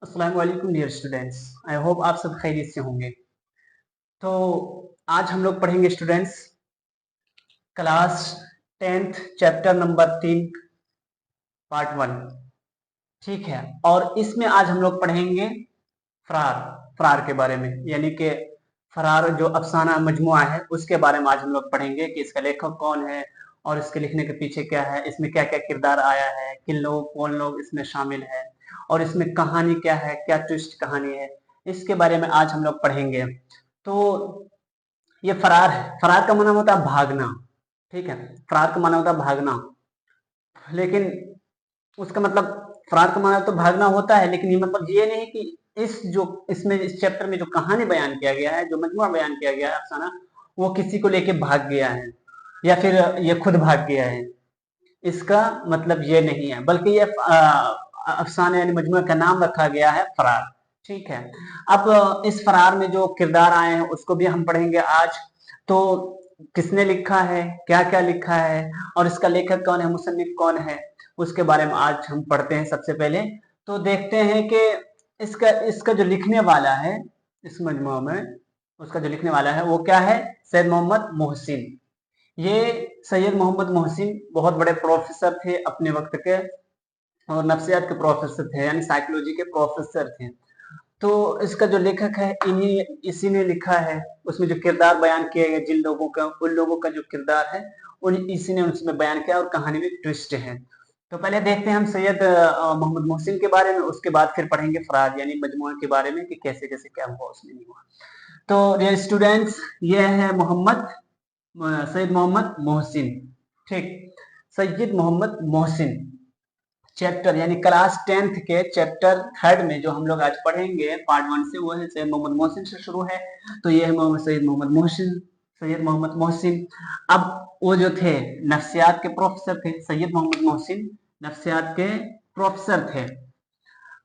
अस्सलाम वालेकुम dear students. I hope आप सब खैरियत से होंगे। तो आज हम लोग पढ़ेंगे students class 10th chapter number 3 part 1। ठीक है, और इसमें आज हम लोग पढ़ेंगे फरार फरार के बारे में, यानी कि फरार जो अफसाना मजमुआ है उसके बारे में आज हम लोग पढ़ेंगे कि इसका लेखक कौन है और इसके लिखने के पीछे क्या है, इसमें क्या क्या किरदार आया है, किन लोग कौन लोग इसमें शामिल है और इसमें कहानी क्या है, क्या ट्विस्ट कहानी है, इसके बारे में आज हम लोग पढ़ेंगे। तो ये फरार है, फरार का मतलब होता है भागना। ठीक है, फरार का मतलब होता है भागना, लेकिन उसका मतलब फरार का मतलब तो भागना होता है, लेकिन ये मतलब ये नहीं कि इस चैप्टर में जो कहानी बयान किया गया है, जो मजमुआ बयान किया गया है अफसाना, वो किसी को लेके भाग गया है या फिर ये खुद भाग गया है। इसका मतलब ये नहीं है, बल्कि ये अफसाने यानी मजमुए का नाम रखा गया है फरार। ठीक है, अब इस फरार में जो किरदार आए हैं उसको भी हम पढ़ेंगे आज। तो किसने लिखा है, क्या क्या लिखा है और इसका लेखक कौन है, मुसन्निफ कौन है, उसके बारे में आज हम पढ़ते हैं। सबसे पहले तो देखते हैं कि इसका इसका जो लिखने वाला है इस मजमू में, उसका जो लिखने वाला है वो क्या है, सैयद मोहम्मद मोहसिन। ये सैयद मोहम्मद मोहसिन बहुत बड़े प्रोफेसर थे अपने वक्त के, और नफ्सियात के प्रोफेसर थे, यानी साइकोलॉजी के प्रोफेसर थे। तो इसका जो लेखक है इसी ने लिखा है। उसमें जो किरदार बयान किए गए जिन लोगों का, उन लोगों का जो किरदार है उन इसी ने उसमें बयान किया, और कहानी में ट्विस्ट है। तो पहले देखते हैं हम सैयद मोहम्मद मोहसिन के बारे में, उसके बाद फिर पढ़ेंगे फरार यानी मजमुआ के बारे में कि कैसे कैसे क्या हुआ उसमें नहीं हुआ। तो डियर स्टूडेंट्स, ये है सैयद मोहम्मद मोहसिन। ठीक, सैयद मोहम्मद मोहसिन चैप्टर यानी क्लास 10th के चैप्टर 3rd में जो हम लोग आज पढ़ेंगे पार्ट 1 से, वो है सैयद मोहम्मद मोहसिन से शुरू है। तो ये है सैयद मोहम्मद मोहसिन। अब वो जो थे नफ्सियात के प्रोफेसर थे, सैयद मोहम्मद मोहसिन नफ्सियात के प्रोफेसर थे।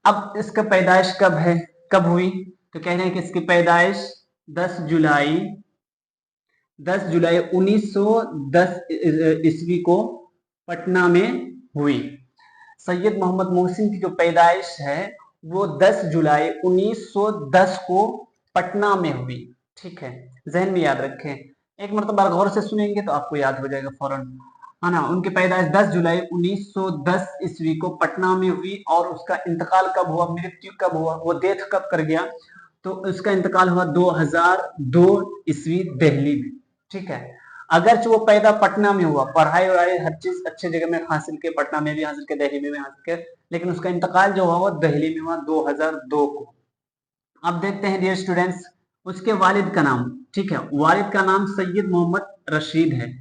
अब इसका पैदाइश कब है, कब हुई, तो कह रहे हैं कि इसकी पैदाइश 10 जुलाई 1910 ईस्वी को पटना में हुई। सैयद मोहम्मद मोहसिन की जो पैदाइश है वो 10 जुलाई 1910 को पटना में हुई। ठीक है, जहन में याद रखें, एक मरतबा गौर से सुनेंगे तो आपको याद हो जाएगा फौरन, है ना। उनकी पैदाइश 10 जुलाई 1910 ईस्वी को पटना में हुई, और उसका इंतकाल कब हुआ, मृत्यु कब हुआ, वो डेथ कब कर गया, तो उसका इंतकाल हुआ 2002 ईस्वी दिल्ली में। ठीक है, अगरचे वो पैदा पटना में हुआ, पढ़ाई वढ़ाई हर चीज अच्छे जगह में हासिल के, पटना में भी हासिल के, दिल्ली में भी हासिल के, लेकिन उसका इंतकाल जो हुआ वो दिल्ली में हुआ 2002 को। अब देखते हैं डियर स्टूडेंट्स उसके वालिद का नाम। ठीक है, वालिद का नाम सैयद मोहम्मद रशीद है।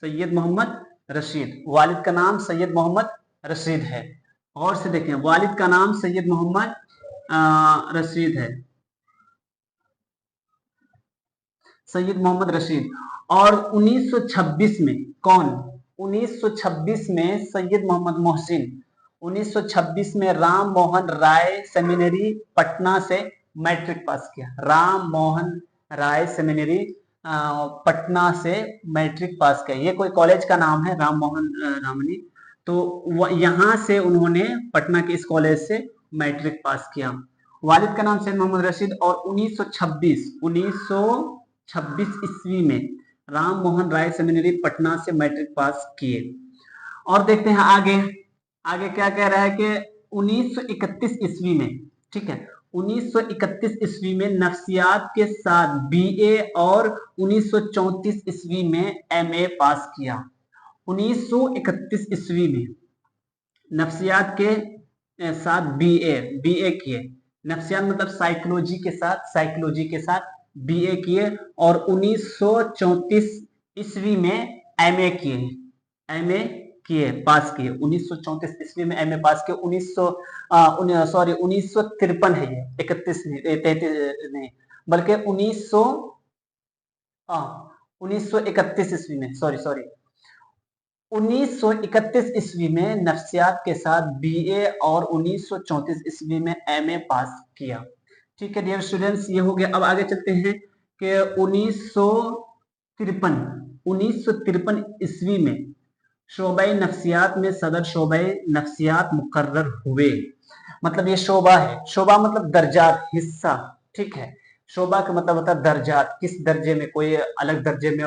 सैयद मोहम्मद रशीद, वालिद का नाम सैयद मोहम्मद रशीद है। और से देखें, वालिद का नाम सैयद मोहम्मद रशीद है, सैयद मोहम्मद रशीद। और 1926 में कौन, 1926 में सैयद मोहम्मद मोहसिन 1926 में राम मोहन राय सेमिनरी पटना से मैट्रिक पास किया। राम मोहन राय सेमिनरी पटना से मैट्रिक पास किया। ये कोई कॉलेज का नाम है, राम मोहन रामनी। तो यहाँ से उन्होंने पटना के इस कॉलेज से मैट्रिक पास किया। वालिद का नाम सैयद मोहम्मद रशीद, और 1926 ईस्वी में राम मोहन राय सेमिनरी पटना से मैट्रिक पास किए। और देखते हैं आगे, आगे क्या कह रहा है कि 1931 ईस्वी में, ठीक है, 1931 ईस्वी में नफ्सियात के साथ बीए, और 1934 ईस्वी में एमए पास किया। 1931 ईस्वी में नफ्सियात के साथ बीए किए। नफ्सियात मतलब साइकोलॉजी के साथ बीए किए, और 1934 ईस्वी में एमए किए, एमए किए, पास किए। 1934 ईस्वी में एमए पास किए। 1953 है ये, 31 नहीं, 33 नहीं, बल्कि 1931 ईस्वी में, सॉरी 1931 ईस्वी में नफ्सियात के साथ बीए, और 1934 ईस्वी में एमए पास किया। ठीक है डियर स्टूडेंट्स, ये हो गया। अब आगे चलते हैं कि 1953 ईस्वी में शोबे नफ्सियात में सदर शोबे नफ्सियात मुकर्रर हुए। मतलब ये शोबा है, शोबा मतलब दर्जात, हिस्सा, ठीक है। शोबा का मतलब होता है दर्जात, किस दर्जे में, कोई अलग दर्जे में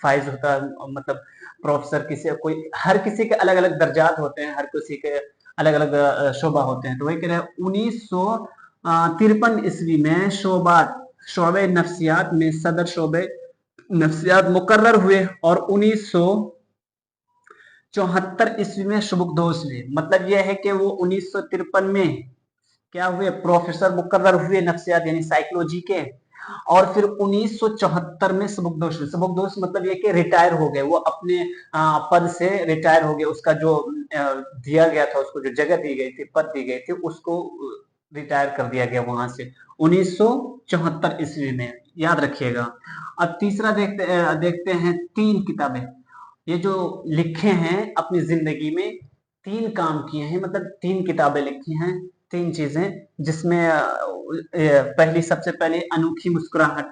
फाइज होता है, मतलब प्रोफेसर, किसी कोई, हर किसी के अलग अलग दर्जात होते हैं, हर किसी के अलग अलग शोबा होते हैं। तो वही कह रहे हैं 1953 ईस्वी में शोबे नफ्सियात में सदर शोबे नफ्सियात मुकर्रर हुए, और 1974 ईस्वी में सुबुकदोश हुए। मतलब यह है कि वो 1953 में क्या हुए, प्रोफेसर मुकर्रर हुए नफ्सियात यानी साइकोलॉजी के, और फिर 1974 में सुबुकदोश हुए। सुबुकदोश मतलब ये कि रिटायर हो गए, वो अपने पद से रिटायर हो गए, उसका जो दिया गया था, उसको जो जगह दी गई थी, पद दी गई थी, उसको रिटायर कर दिया गया वहां से 1974 ईस्वी में, याद रखिएगा। अब तीसरा देखते हैं 3 किताबें, ये जो लिखे हैं अपनी जिंदगी में 3 काम किए हैं, मतलब 3 किताबें लिखी हैं, 3 चीजें, जिसमें पहली, सबसे पहले अनोखी मुस्कुराहट।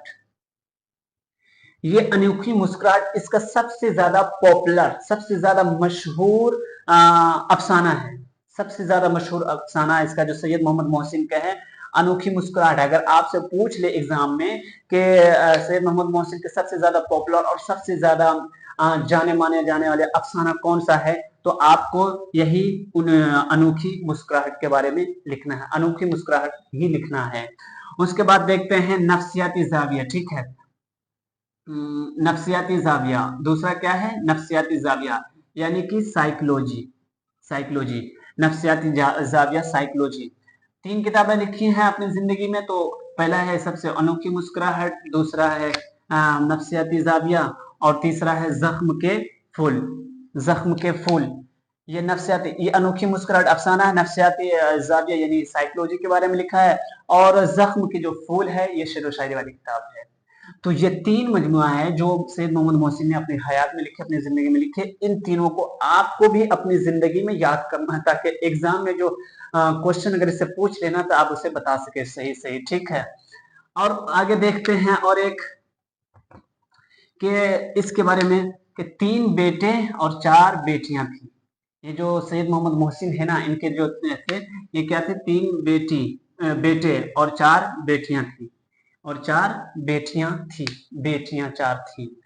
ये अनोखी मुस्कुराहट इसका सबसे ज्यादा पॉपुलर, सबसे ज्यादा मशहूर अफसाना है, सबसे ज्यादा मशहूर अफसाना इसका जो सैयद मोहम्मद मोहसिन का है, अनोखी मुस्कुराहट। अगर आपसे पूछ ले एग्जाम में कि सैयद मोहम्मद मोहसिन के सबसे ज्यादा पॉपुलर और सबसे ज्यादा जाने माने जाने वाले अफसाना कौन सा है, तो आपको यही अनोखी मुस्कुराहट के बारे में लिखना है, अनोखी मुस्कुराहट ही लिखना है। उसके बाद देखते हैं नफ्सियाती जाविया, ठीक है। नफ्सियाती जाविया, दूसरा क्या है, नफ्सियाती जाविया यानी कि साइकोलॉजी, साइकोलॉजी, नफ्सियाती जाविया, साइकोलॉजी। 3 किताबें लिखी हैं अपनी जिंदगी में। तो पहला है सबसे अनोखी मुस्कुराहट, दूसरा है नफ्सियाती जाविया, और तीसरा है जख्म के फूल, जख्म के फूल। ये नफ्सियाती, ये अनोखी मुस्कुराहट अफसाना है, नफ्सियाती जाविया यानी साइकोलॉजी के बारे में लिखा है, और जख्म के जो फूल है ये शेर व शायरी वाली किताब है। तो ये 3 मजमुआ है जो सैयद मोहम्मद मोहसिन ने अपनी हयात में लिखे, अपनी जिंदगी में लिखे। इन तीनों को आपको भी अपनी जिंदगी में याद करना है, ताकि एग्जाम में जो क्वेश्चन अगर इससे पूछ लेना तो आप उसे बता सके सही सही, ठीक है। और आगे देखते हैं और एक कि इसके बारे में कि 3 बेटे और 4 बेटियां थी। ये जो सैयद मोहम्मद मोहसिन है ना, इनके जो थे, ये क्या थे, 3 बेटे और 4 बेटियां थी, और 4 बेटियां थी, बेटियां 4 थी।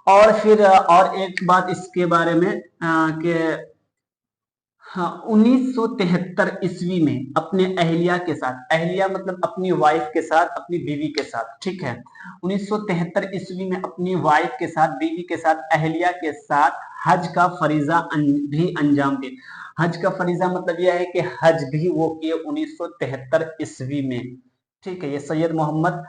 और फिर और एक बात इसके बारे में कि हाँ, 1973 ईस्वी में अपने अहलिया के साथ, अहलिया मतलब अपनी वाइफ के साथ, अपनी बीवी के साथ, ठीक है। 1973 ईस्वी में अपनी वाइफ के साथ, बीवी के साथ, अहलिया के साथ हज का फरीजा भी अंजाम दे। हज का फरीजा मतलब यह है कि हज भी वो किए 1973 ईस्वी में, ठीक है। ये सैयद मोहम्मद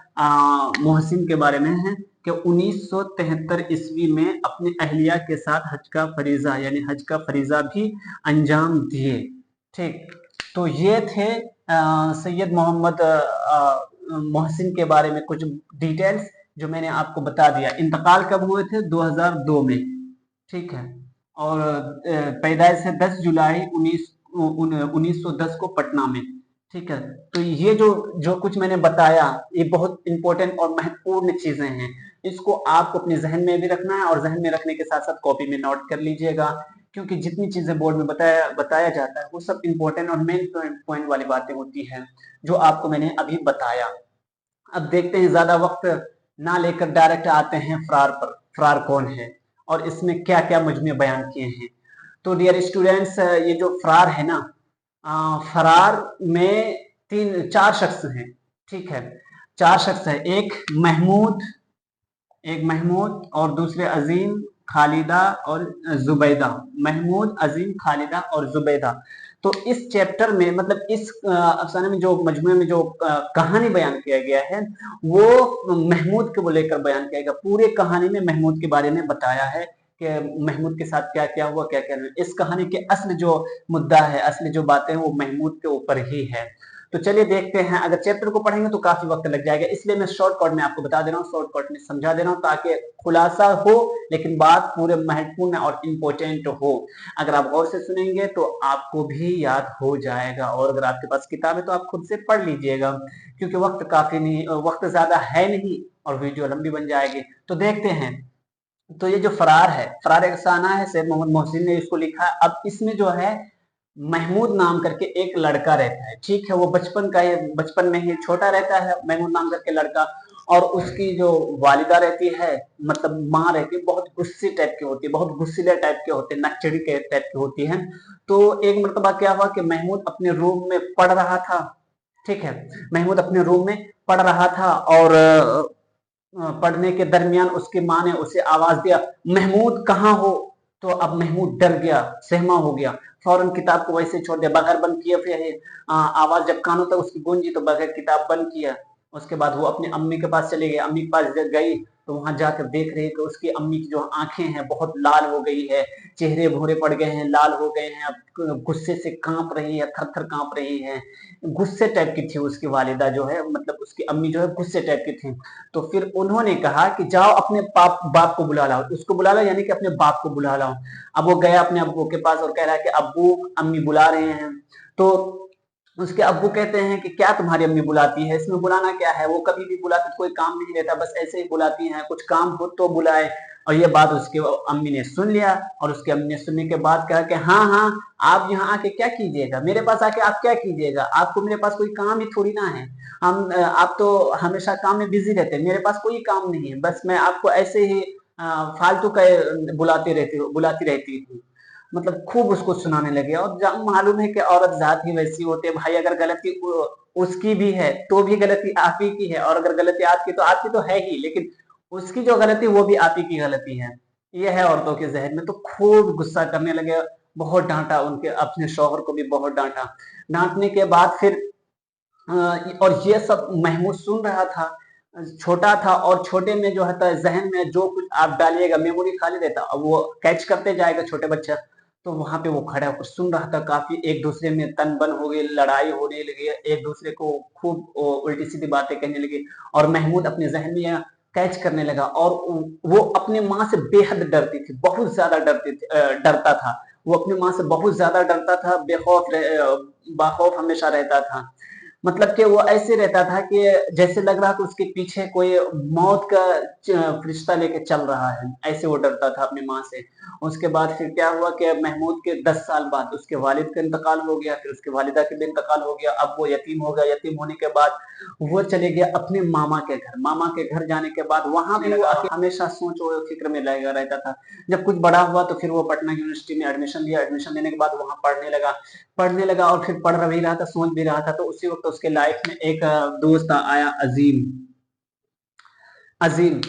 मोहसिन के बारे में है कि 1973 ईस्वी में अपनी अहलिया के साथ हज का फरीजा यानी हज का फरीजा भी अंजाम दिए, ठीक। तो ये थे सैयद मोहम्मद मोहसिन के बारे में कुछ डिटेल्स जो मैंने आपको बता दिया। इंतकाल कब हुए थे, 2002 में, ठीक है। और पैदाइश है 10 जुलाई 1910 को पटना में, ठीक है। तो ये जो जो कुछ मैंने बताया ये बहुत इंपॉर्टेंट और महत्वपूर्ण चीजें हैं, इसको आपको अपने जहन में भी रखना है, और जहन में रखने के साथ साथ कॉपी में नोट कर लीजिएगा, क्योंकि जितनी चीजें बोर्ड में बताया जाता है वो सब इंपॉर्टेंट और मेन पॉइंट वाली बातें होती हैं जो आपको मैंने अभी बताया। अब देखते हैं, ज्यादा वक्त ना लेकर डायरेक्ट आते हैं फरार पर। फरार कौन है और इसमें क्या क्या मजमे बयान किए हैं। तो डियर स्टूडेंट्स, ये जो फरार है ना, फरार में 4 शख्स हैं, ठीक है। 4 शख्स है, एक महमूद और दूसरे अजीम, खालिदा और जुबैदा। महमूद, अजीम, खालिदा और जुबैदा। तो इस चैप्टर में मतलब इस अफसाने में जो मजमूए में जो कहानी बयान किया गया है वो महमूद को लेकर बयान किया गया। पूरे कहानी में महमूद के बारे में बताया है कि महमूद के साथ क्या क्या हुआ, क्या क्या नहीं। इस कहानी के असली जो मुद्दा है, असली जो बातें हैं वो महमूद के ऊपर ही है। तो चलिए देखते हैं। अगर चैप्टर को पढ़ेंगे तो काफी वक्त लग जाएगा, इसलिए मैं शॉर्टकट में आपको बता दे रहा हूँ, शॉर्टकट में समझा दे रहा हूँ, ताकि खुलासा हो लेकिन बात पूरे महत्वपूर्ण और इम्पोर्टेंट हो। अगर आप गौर से सुनेंगे तो आपको भी याद हो जाएगा, और अगर आपके पास किताब है तो आप खुद से पढ़ लीजिएगा, क्योंकि वक्त काफी नहीं, वक्त ज्यादा है नहीं और वीडियो लंबी बन जाएगी। तो देखते हैं। तो ये जो फरार है, फरार अफसाना है, सैयद मोहम्मद मोहसिन ने इसको लिखा है। अब इसमें जो है महमूद नाम करके एक लड़का रहता है, ठीक है। वो बचपन में ही छोटा रहता है, महमूद नाम करके लड़का। और उसकी जो वालिदा रहती है, मतलब माँ रहती है, बहुत गुस्से टाइप की होती है, बहुत गुस्सीले टाइप के होते हैं, नकचड़ी के टाइप की होती है। तो एक मर्तबा क्या हुआ कि महमूद अपने रूम में पढ़ रहा था, ठीक है। महमूद अपने रूम में पढ़ रहा था और पढ़ने के दरमियान उसकी माँ ने उसे आवाज दिया, महमूद कहाँ हो? तो अब महमूद डर गया, सहमा हो गया, फौरन किताब को वैसे छोड़ दिया, बगैर बंद किए। फिर आवाज जब कानों तक उसकी गूंजी तो बगैर किताब बंद किया। उसके बाद वो अपनी अम्मी के पास चली गई। अम्मी के पास जब गई तो वहां जाकर देख रही कि उसकी अम्मी की जो आंखें हैं बहुत लाल हो गई है, चेहरे भूरे पड़ गए हैं, लाल हो गए हैं, अब गुस्से से कांप रही है, थर थर कांप रही है। गुस्से टाइप की थी उसकी वालिदा जो है, मतलब उसकी अम्मी जो है गुस्से टाइप की थी। तो फिर उन्होंने कहा कि जाओ अपने बाप को बुला लाओ, उसको बुला लाओ, यानी कि अपने बाप को बुला लाओ। अब वो गया अपने अब्बू के पास और कह रहा है कि अब्बू, अम्मी बुला रहे हैं। तो उसके अब्बू कहते हैं कि क्या तुम्हारी अम्मी बुलाती है, इसमें बुलाना क्या है, वो कभी भी बुलाती तो कोई काम नहीं रहता, बस ऐसे ही बुलाती हैं, कुछ काम हो तो बुलाए। और ये बात उसके अम्मी ने सुन लिया। और उसके अम्मी ने सुनने के बाद कहा कि हाँ हाँ, आप यहाँ आके क्या कीजिएगा, मेरे पास आके आप क्या कीजिएगा, आपको मेरे पास कोई काम ही थोड़ी ना है। आप तो हमेशा काम में बिजी रहते हैं, मेरे पास कोई काम नहीं है, बस मैं आपको ऐसे ही फालतू का बुलाती रहती हूँ। मतलब खूब उसको सुनाने लगे। और जब मालूम है कि औरत जात ही वैसी होती है भाई, अगर गलती उसकी भी है तो भी गलती आप ही की है, और अगर गलती आपकी तो है ही, लेकिन उसकी जो गलती वो भी आप ही की गलती है। ये है औरतों के जहन में। तो खूब गुस्सा करने लगे, बहुत डांटा, उनके अपने शौहर को भी बहुत डांटा। डांटने के बाद फिर और ये सब महमूद सुन रहा था, छोटा था, और छोटे में जो है जहन में जो कुछ आप डालिएगा मेमोरी खाली रहता, अब वो कैच करते जाएगा छोटे बच्चा। तो वहां पे वो खड़ा होकर सुन रहा था, काफी एक दूसरे में तन बन हो गई, लड़ाई होने लगी, एक दूसरे को खूब उल्टी सीधी बातें कहने लगी। और महमूद अपने जहन में कैच करने लगा। और वो अपने माँ से बेहद डरती थी, बहुत ज्यादा डरता था। वो अपनी माँ से बहुत ज्यादा डरता था, बाखौफ हमेशा रहता था। मतलब कि वो ऐसे रहता था कि जैसे लग रहा था उसके पीछे कोई मौत का फरिश्ता लेके चल रहा है, ऐसे वो डरता था अपनी माँ से। उसके बाद फिर क्या हुआ कि महमूद के 10 साल बाद उसके वालिद का इंतकाल हो गया, फिर उसके वालिदा का भी इंतकाल हो गया। अब वो यतीम हो गया। यतीम होने के बाद वो चले गया अपने मामा के घर। मामा के घर जाने के बाद वहां भी वो हमेशा सोच और फिक्र में लगा रहता था। जब कुछ बड़ा हुआ तो फिर वो पटना यूनिवर्सिटी में एडमिशन लिया। एडमिशन लेने के बाद वहां पढ़ने लगा और फिर पढ़ भी रहा था, सोच भी रहा था। तो उसी वक्त उसके लाइफ में एक दोस्त आया, अजीम। अजीम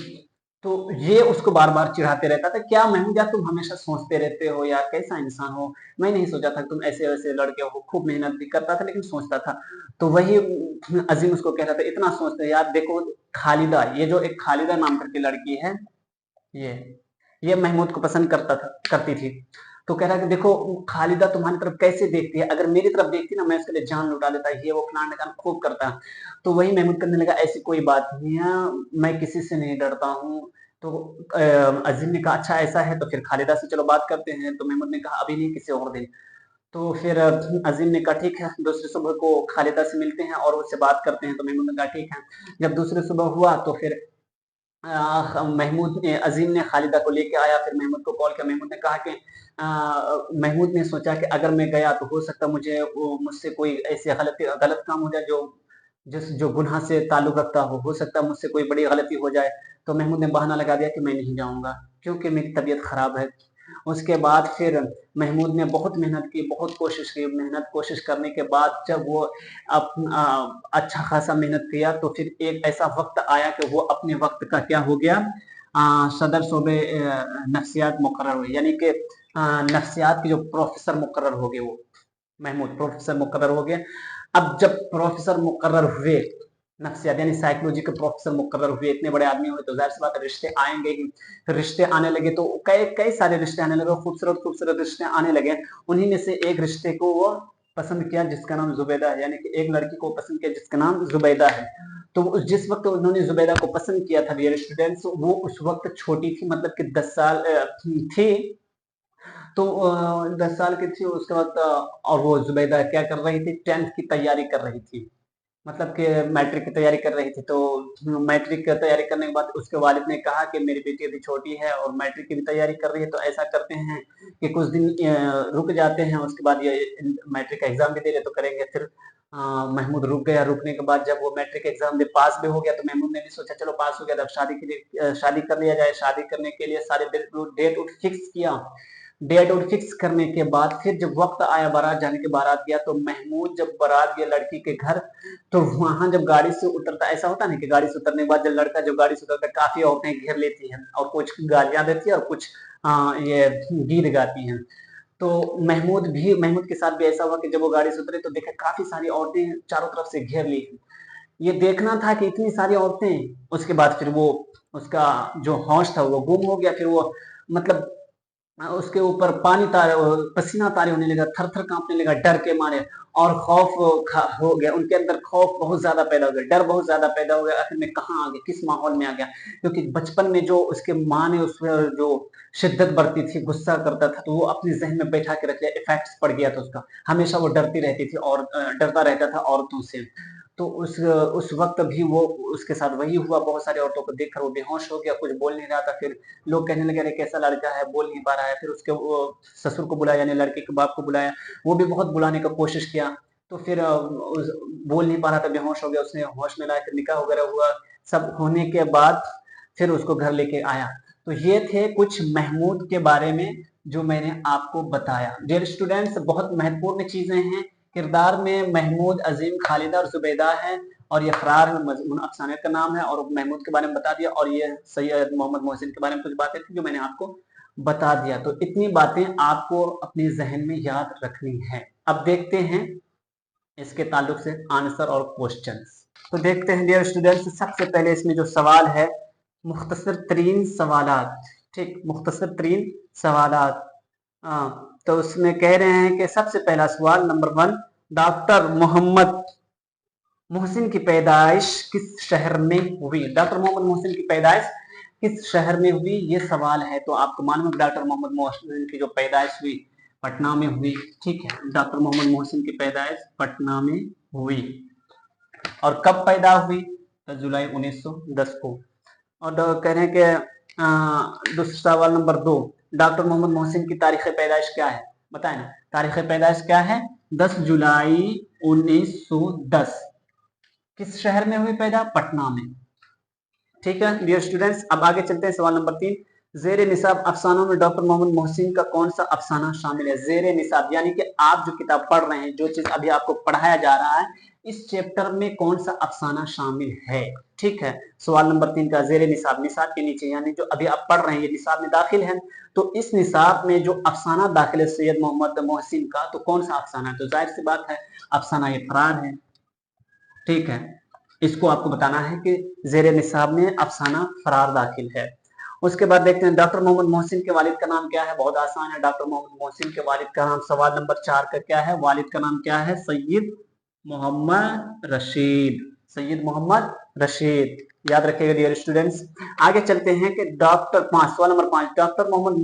तो ये उसको बार बार चिढ़ाते रहता था, क्या महमूद यार तुम हमेशा सोचते रहते हो यार, कैसा इंसान हो, मैं नहीं सोचा था तुम ऐसे वैसे लड़के हो। खूब मेहनत भी करता था लेकिन सोचता था। तो वही अजीम उसको कह रहा था, इतना सोचते यार, देखो खालिदा, ये जो एक खालिदा नाम करके लड़की है, ये ये महमूद को पसंद करती थी। तो कह रहा है कि देखो खालिदा तुम्हारी तरफ कैसे देखती है, अगर मेरी तरफ देखती ना मैं उसके लिए जान लुटा देता, ये वो फलान ढिकान खूब करता। तो वही महमूद करने लगा, ऐसी कोई बात नहीं है, मैं किसी से नहीं डरता हूँ। तो अजीम ने कहा अच्छा ऐसा है तो फिर खालिदा से चलो बात करते हैं। तो महमूद ने कहा अभी नहीं, किसी और दिन। तो फिर अजीम ने कहा ठीक है, दूसरी सुबह को खालिदा से मिलते हैं और उससे बात करते हैं। तो महमूद ने कहा ठीक है। जब दूसरी सुबह हुआ तो फिर महमूद ने अजीम ने खालिदा को लेके आया। फिर महमूद को कॉल किया। महमूद ने कहा कि महमूद ने सोचा कि अगर मैं गया तो हो सकता मुझसे कोई ऐसे गलत काम हो जाए जो गुनाह से ताल्लुक रखता हो सकता है मुझसे कोई बड़ी गलती हो जाए। तो महमूद ने बहाना लगा दिया कि मैं नहीं जाऊंगा क्योंकि मेरी तबीयत खराब है। उसके बाद फिर महमूद ने बहुत मेहनत की, बहुत कोशिश की। कोशिश करने के बाद जब वो अच्छा खासा मेहनत किया तो फिर एक ऐसा वक्त आया कि वो अपने वक्त का क्या हो गया, सदर सूबे नफ्सियात मुकर्रर हुए, यानी कि नफ्सियात के जो प्रोफेसर मुकर्रर हो गए। वो महमूद प्रोफेसर मुकर्रर हो गए। अब जब प्रोफेसर मुकर्रर हुए नफ्सियात यानी साइकोलॉजी के प्रोफेसर मुकर्रर हुए, इतने बड़े आदमी हुए, तो जाहिर सी बात है रिश्ते आएंगे ही। फिर रिश्ते आने लगे तो कई कई सारे रिश्ते आने लगे, खूबसूरत खूबसूरत रिश्ते आने लगे। उन्हीं में से एक रिश्ते को वो पसंद किया जिसका नाम जुबैदा है, यानी कि एक लड़की को पसंद किया जिसका नाम जुबैदा है। तो जिस वक्त उन्होंने जुबैदा को पसंद किया था डियर स्टूडेंट्स, वो उस वक्त छोटी थी, मतलब कि 10 साल थी। तो 10 साल की थी उसके बाद और वो जुबैदा क्या कर रही थी, 10th की तैयारी कर रही थी। मतलब कि मैट्रिक की तैयारी कर रही थी। तो मैट्रिक की तैयारी करने के बाद उसके वालिद ने कहा कि मेरी बेटी अभी छोटी है और मैट्रिक की भी तैयारी कर रही है, तो ऐसा करते हैं कि कुछ दिन रुक जाते हैं, उसके बाद ये मैट्रिक का एग्जाम भी दे रहे तो करेंगे। फिर महमूद रुक गया। रुकने के बाद जब वो मैट्रिक एग्जाम दे पास भी हो गया, तो महमूद ने भी सोचा चलो पास हो गया, तब शादी के लिए शादी कर लिया जाए। शादी करने के लिए सारे डेट उट फिक्स किया। डेट उट फिक्स करने के बाद फिर जब वक्त आया बारात जाने के, बारात गया, तो महमूद जब बारात गया लड़की के घर, तो वहां जब गाड़ी से उतरता, ऐसा होता ना कि गाड़ी से उतरने के बाद जब लड़का जब गाड़ी से उतरता, काफी औरतें घेर लेती हैं और कुछ गालियां देती है और कुछ ये गीत गाती हैं। तो महमूद के साथ भी ऐसा हुआ कि जब वो गाड़ी से उतरे तो देखा काफी सारी औरतें चारों तरफ से घेर ली। ये देखना था कि इतनी सारी औरतें, उसके बाद फिर वो उसका जो होश था वो गुम हो गया। फिर वो मतलब उसके ऊपर पानी तारे, पसीना तारे होने लगा, थर थर कांपने लगा डर के मारे, और खौफ हो गया उनके अंदर। खौफ बहुत ज्यादा पैदा हो गया, डर बहुत ज्यादा पैदा हो गया। आखिर में कहाँ आ गया, किस माहौल में आ गया, क्योंकि बचपन में जो उसके माँ ने उस पर जो शिद्दत बरती थी, गुस्सा करता था, तो वो अपने जहन में बैठा के रख लिया, इफेक्ट्स पड़ गया था उसका। हमेशा वो डरती रहती थी और डरता रहता था औरतों से। तो उस वक्त भी वो उसके साथ वही हुआ। बहुत सारी औरतों को देखकर वो बेहोश हो गया, कुछ बोल नहीं रहा था। फिर लोग कहने लगे अरे कैसा लड़का है, बोल नहीं पा रहा है। फिर उसके वो ससुर को बुलाया, यानी लड़के के बाप को बुलाया, वो भी बहुत बुलाने का कोशिश किया। तो फिर बोल नहीं पा रहा था, बेहोश हो गया। उसने होश में लाया, फिर निकाह वगैरह हुआ। सब होने के बाद फिर उसको घर लेके आया। तो ये थे कुछ महमूद के बारे में जो मैंने आपको बताया। डियर स्टूडेंट्स, बहुत महत्वपूर्ण चीजें हैं। किरदार में महमूद, अजीम, खालिदा और जुबैदा है, और ये फरार मजमून अफसाने का नाम है। और महमूद के बारे में बता दिया, और ये सैयद मोहम्मद मोहसिन के बारे में कुछ बातें थी जो मैंने आपको बता दिया। तो इतनी बातें आपको अपने जहन में याद रखनी है। अब देखते हैं इसके ताल्लुक से आंसर और क्वेश्चंस। तो देखते हैं डियर स्टूडेंट्स, सबसे पहले इसमें जो सवाल है, मुख्तसर तरीन सवालात। ठीक, मुख्तसर तरीन सवालात। तो उसमें कह रहे हैं कि सबसे पहला सवाल नंबर 1, डॉक्टर मोहम्मद मोहसिन की पैदाइश किस शहर में हुई? डॉक्टर मोहम्मद मोहसिन की पैदाइश किस शहर में हुई, ये सवाल है। तो आपको मालूम है डॉक्टर मोहम्मद मोहसिन की जो पैदाइश हुई पटना में हुई। ठीक है, डॉक्टर मोहम्मद मोहसिन की पैदाइश पटना में हुई। और कब पैदा हुई? 10 जुलाई 1910 को। और कह रहे हैं कि दूसरा सवाल नंबर 2, डॉक्टर मोहम्मद मोहसिन की तारीख पैदाइश क्या है? बताए ना, तारीख पैदाइश क्या है? 10 जुलाई 1910। किस शहर में हुई पैदा? पटना में। ठीक है डियर स्टूडेंट्स, अब आगे चलते हैं। सवाल नंबर 3, जेर निसाब अफसानों में डॉक्टर मोहम्मद मोहसिन का कौन सा अफसाना शामिल है? जेर निसाब यानी कि आप जो किताब पढ़ रहे हैं, जो चीज अभी आपको पढ़ाया जा रहा है, इस चैप्टर में कौन सा अफसाना शामिल है? ठीक है, सवाल नंबर 3 का जेर निसाब, निसाब के नीचे यानी जो अभी आप पढ़ रहे हैं ये निसाब में दाखिल है। तो इस निसाब में जो अफसाना दाखिल है सैयद मोहम्मद मोहसिन का, तो कौन सा अफसाना है? तो जाहिर सी बात है अफसाना ये फरार है। ठीक है, इसको आपको बताना है कि जेर निसाब में अफसाना फरार दाखिल है। उसके बाद देखते हैं डॉक्टर मोहम्मद मोहसिन के वालिद का नाम क्या है? बहुत आसान है, डॉक्टर मोहम्मद मोहसिन के वालिद का नाम, सवाल नंबर 4 का क्या है? वालिद का नाम क्या है? सैयद मोहम्मद रशीद। सैयद मोहम्मद रशीद, याद रखिएगा डियर स्टूडेंट्स। आगे चलते हैं कि डॉक्टर 5, सवाल नंबर 5, डॉक्टर मोहम्मद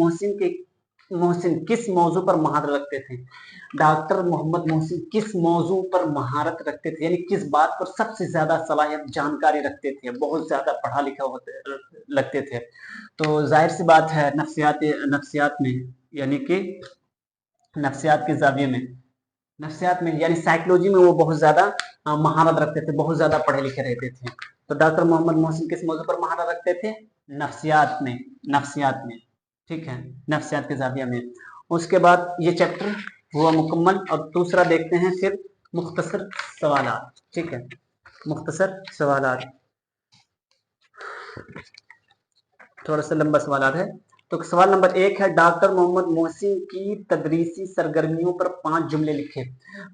मोहसिन किस मौजू पर महारत रखते थे? डॉक्टर मोहम्मद मोहसिन किस मौजू पर महारत रखते थे, यानी किस बात पर सबसे ज्यादा सलाहियत, जानकारी रखते थे, बहुत ज्यादा पढ़ा लिखा लगते थे? तो जाहिर सी बात है नफ्सियात में, यानी कि नफ्सियात के जाविये में, नफ्सियात में यानी साइकोलॉजी में वो बहुत ज्यादा महारत रखते थे, बहुत ज्यादा पढ़े लिखे रहते थे। तो डॉक्टर मोहम्मद मोहसिन किस मौजू पर महारत रखते थे? नफ्सियात में, नफ्सियात में। ठीक है, नफ्सियात के जाविया में। उसके बाद ये चैप्टर हुआ मुकम्मल। और दूसरा देखते हैं फिर मुख्तसर सवालात। ठीक है, मुख्तसर सवालात, थोड़ा सा लंबा सवाल है। तो सवाल नंबर 1 है, डॉक्टर मोहम्मद मोहसिन की तदरीसी सरगर्मियों पर 5 जुमले लिखे।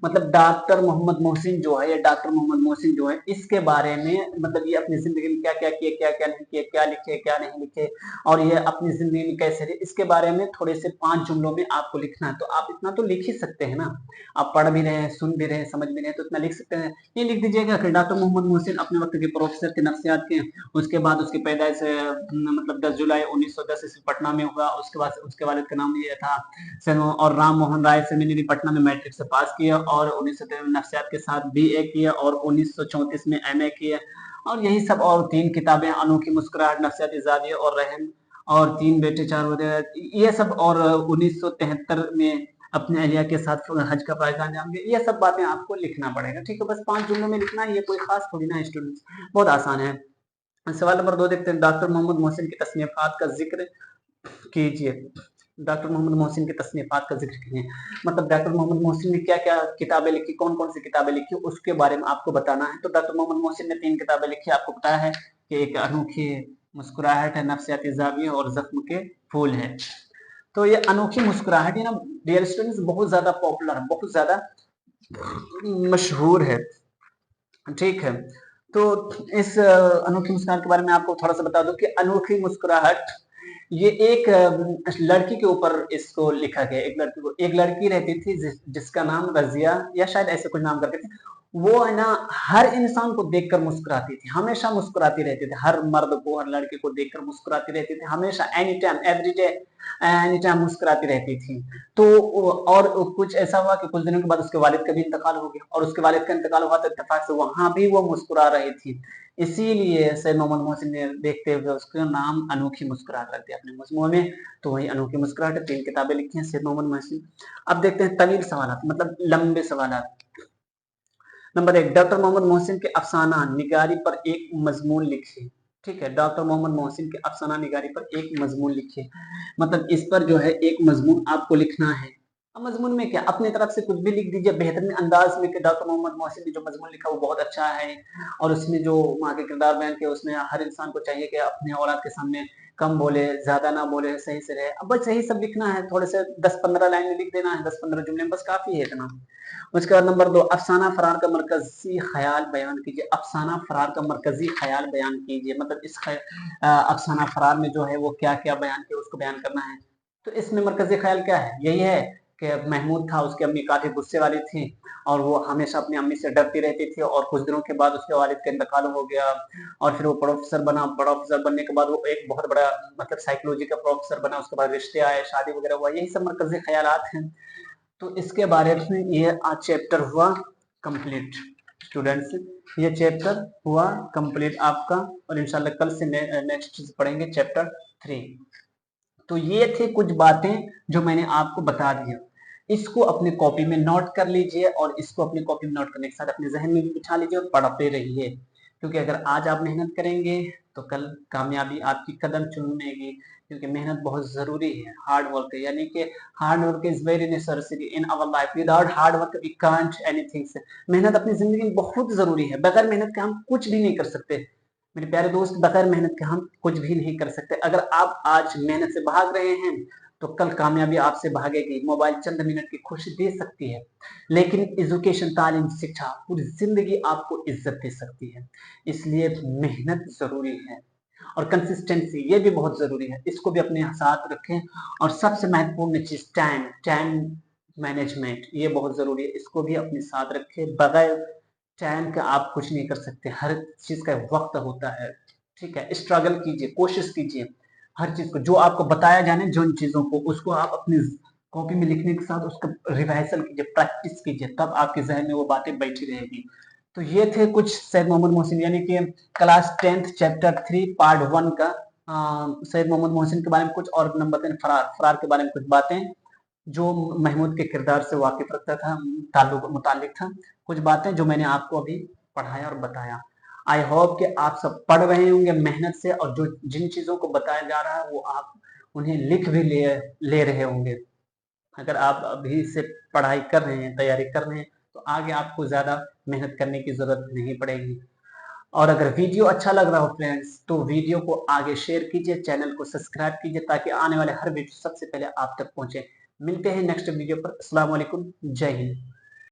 मतलब डॉक्टर मोहम्मद मोहसिन जो है, या डॉक्टर मोहम्मद मोहसिन जो है, इसके बारे में मतलब ये अपनी जिंदगी में क्या क्या किए, क्या क्या नहीं किए, क्या लिखे क्या नहीं लिखे, और ये अपनी जिंदगी में कैसे रहे, इसके बारे में थोड़े से 5 जुमलों में आपको लिखना है। तो आप इतना तो लिख ही सकते हैं ना, आप पढ़ भी रहे हैं, सुन भी रहे हैं, समझ भी रहे हैं, तो इतना लिख सकते हैं। ये लिख दीजिएगा कि डॉक्टर मोहम्मद मोहसिन अपने वक्त के प्रोफेसर थे नफ्सियात के। उसके बाद उसकी पैदाइश मतलब 10 जुलाई 1910 ईस्वी पटना पटना में हुआ, उसके बाद उसके वालिद का नाम ये था और राम मोहन राय सेमिनरी पटना में मैट्रिक से पास किया और 1993 में नफ्सियात के साथ BA किया और 1934 में MA किया और यही सब। और 3 किताबें अनोखी मुस्कुराहट, नफ्सियाती जाविया और रहम और 3 बेटे 4 वगैरह ये सब। और 1973 में अपने अहलिया के साथ हज का फ़ायदा अंजाम दिया। ये सब बातें आपको लिखना पड़ेगा, ठीक है। बस 5 जुमलों में लिखना है, ये कोई खास थोड़ी ना स्टूडेंट्स, बहुत आसान है। सवाल नंबर 2 देखते हैं। डॉक्टर मोहम्मद मोहसिन की तसनीफात का जिक्र कीजिए। डॉक्टर मोहम्मद मोहसिन की तसनीफात का जिक्र कीजिए, मतलब डॉक्टर मोहम्मद मोहसिन ने क्या क्या किताबें लिखी, कौन कौन सी किताबें लिखी, उसके बारे में आपको बताना है। तो डॉक्टर मोहम्मद मोहसिन ने 3 किताबें लिखी, आपको पता है कि एक अनोखी मुस्कुराहट है, नफ्सियाती जाविया और जख्म के फूल है। तो ये अनोखी मुस्कुराहट है ना डियर स्टूडेंट्स, बहुत ज्यादा पॉपुलर है, बहुत ज्यादा मशहूर है, ठीक है। तो इस अनोखी मुस्कुराहट के बारे में आपको थोड़ा सा बता दूं कि अनोखी मुस्कुराहट ये एक लड़की के ऊपर इसको लिखा गया। एक लड़की रहती थी जिसका नाम रजिया या शायद ऐसे कुछ नाम करके थे। वो है ना हर इंसान को देखकर मुस्कुराती थी, हमेशा मुस्कुराती रहती थी, हर मर्द को, हर लड़के को देखकर मुस्कुराती रहती थी, हमेशा, any time, every day, any time मुस्कुराती रहती थी। तो और कुछ ऐसा हुआ कि कुछ दिनों के बाद उसके वालिद का भी इंतकाल हो गया और उसके वालिद का इंतकाल हुआ तो इत्तेफाक से वहां भी वो मुस्कुरा रही थी। इसीलिए सैयद मोहम्मद मोहसिन ने देखते हुए उसका नाम अनोखी मुस्कुराहट रख दिया अपने मजमू में। तो वही अनोखी मुस्कुराहट, 3 किताबें लिखी हैं सैयद मोहम्मद मोहसिन। अब देखते हैं तवील सवाल, मतलब लंबे सवाल। नंबर 1, डॉक्टर मोहम्मद मोहसिन के अफसाना निगारी पर एक मजमून लिखिए। ठीक है, डॉक्टर मोहम्मद मोहसिन के अफसाना निगारी पर एक मजमून लिखिए, मतलब इस पर जो है एक मजमून आपको लिखना है। अब मजमून में क्या, अपनी तरफ से कुछ भी लिख दीजिए बेहतरीन अंदाज में कि डॉक्टर मोहम्मद मोहसिन ने जो मजमून लिखा वो बहुत अच्छा है और उसमें जो वहाँ के किरदार बयान किया, उसमें हर इंसान को चाहिए कि अपने औलाद के सामने कम बोले, ज्यादा ना बोले, सही से रहे। अब बस यही सब लिखना है, थोड़े से 10-15 लाइन में लिख देना है, 10-15 जुमले में बस काफी है इतना। उसके बाद नंबर 2, अफसाना फरार का मरकजी ख्याल बयान कीजिए। अफसाना फरार का मरकजी ख्याल बयान कीजिए, मतलब इस अफसाना फरार में जो है वो क्या क्या बयान किया उसको बयान करना है। तो इसमें मरकजी ख्याल क्या है, यही है कि महमूद था, उसकी अम्मी काफी गुस्से वाली थी और वो हमेशा अपनी अम्मी से डरती रहती थी और कुछ दिनों के बाद उसके वालिद का इंतकाल हो गया और फिर वो प्रोफेसर बना। प्रोफेसर बनने के बाद वो एक बहुत बड़ा मतलब साइकोलॉजी का प्रोफेसर बना, उसके बाद रिश्ते आए, शादी वगैरह हुआ, यही सब मरकजी ख्यालात हैं। तो इसके बारे में ये आज चैप्टर हुआ कंप्लीट स्टूडेंट्स, ये चैप्टर हुआ कंप्लीट आपका और इंशाल्लाह कल से नेक्स्ट पढ़ेंगे चैप्टर 3। तो ये थे कुछ बातें जो मैंने आपको बता दी। इसको अपनी कॉपी में नोट कर लीजिए और इसको अपनी कॉपी में नोट करने के साथ अपने जहन में भी बिठा लीजिए और पढ़ते रहिए, क्योंकि अगर आज आप मेहनत करेंगे तो कल कामयाबी आपकी कदम चूमेगी, क्योंकि मेहनत बहुत जरूरी है, हार्ड वर्क है, यानी कि hard work is very necessary in our life, without hard work we can't anything. मेहनत अपनी जिंदगी में बहुत जरूरी है, बगैर मेहनत के हम कुछ भी नहीं कर सकते मेरे प्यारे दोस्त, बगैर मेहनत के हम कुछ भी नहीं कर सकते। अगर आप आज मेहनत से भाग रहे हैं तो कल कामयाबी आपसे भागेगी। मोबाइल चंद मिनट की खुशी दे सकती है, लेकिन एजुकेशन, तालीम, शिक्षा पूरी जिंदगी आपको इज्जत दे सकती है। इसलिए मेहनत जरूरी है और कंसिस्टेंसी ये भी बहुत जरूरी है, इसको भी अपने साथ रखें। और सबसे महत्वपूर्ण चीज टाइम मैनेजमेंट, ये बहुत जरूरी है, इसको भी अपने साथ रखें। बगैर टाइम का आप कुछ नहीं कर सकते, हर चीज का वक्त होता है, ठीक है। स्ट्रगल कीजिए, कोशिश कीजिए, हर चीज को जो आपको बताया जाने जिन चीजों को, उसको आप अपनी कॉपी में लिखने के साथ उसका रिवाइजल कीजिए, प्रैक्टिस कीजिए, तब आपके जहन में वो बातें बैठी रहेगी। तो ये थे कुछ सैयद मोहम्मद मोहसिन यानी कि क्लास 10th चैप्टर 3 पार्ट 1 का सैयद मोहम्मद मोहसिन के बारे में कुछ, और नंबर 3 फरार के बारे में कुछ बातें जो महमूद के किरदार से वाकिफ रखता था, मुतालिक था, कुछ बातें जो मैंने आपको अभी पढ़ाया और बताया। आई होप कि आप सब पढ़ रहे होंगे मेहनत से और जो जिन चीजों को बताया जा रहा है वो आप उन्हें लिख भी ले रहे होंगे। अगर आप अभी से पढ़ाई कर रहे हैं, तैयारी कर रहे हैं, तो आगे आपको ज्यादा मेहनत करने की जरूरत नहीं पड़ेगी। और अगर वीडियो अच्छा लग रहा हो फ्रेंड्स तो वीडियो को आगे शेयर कीजिए, चैनल को सब्सक्राइब कीजिए ताकि आने वाले हर वीडियो सबसे पहले आप तक पहुंचे। मिलते हैं नेक्स्ट वीडियो पर। अस्सलाम वालेकुम, जय हिंद।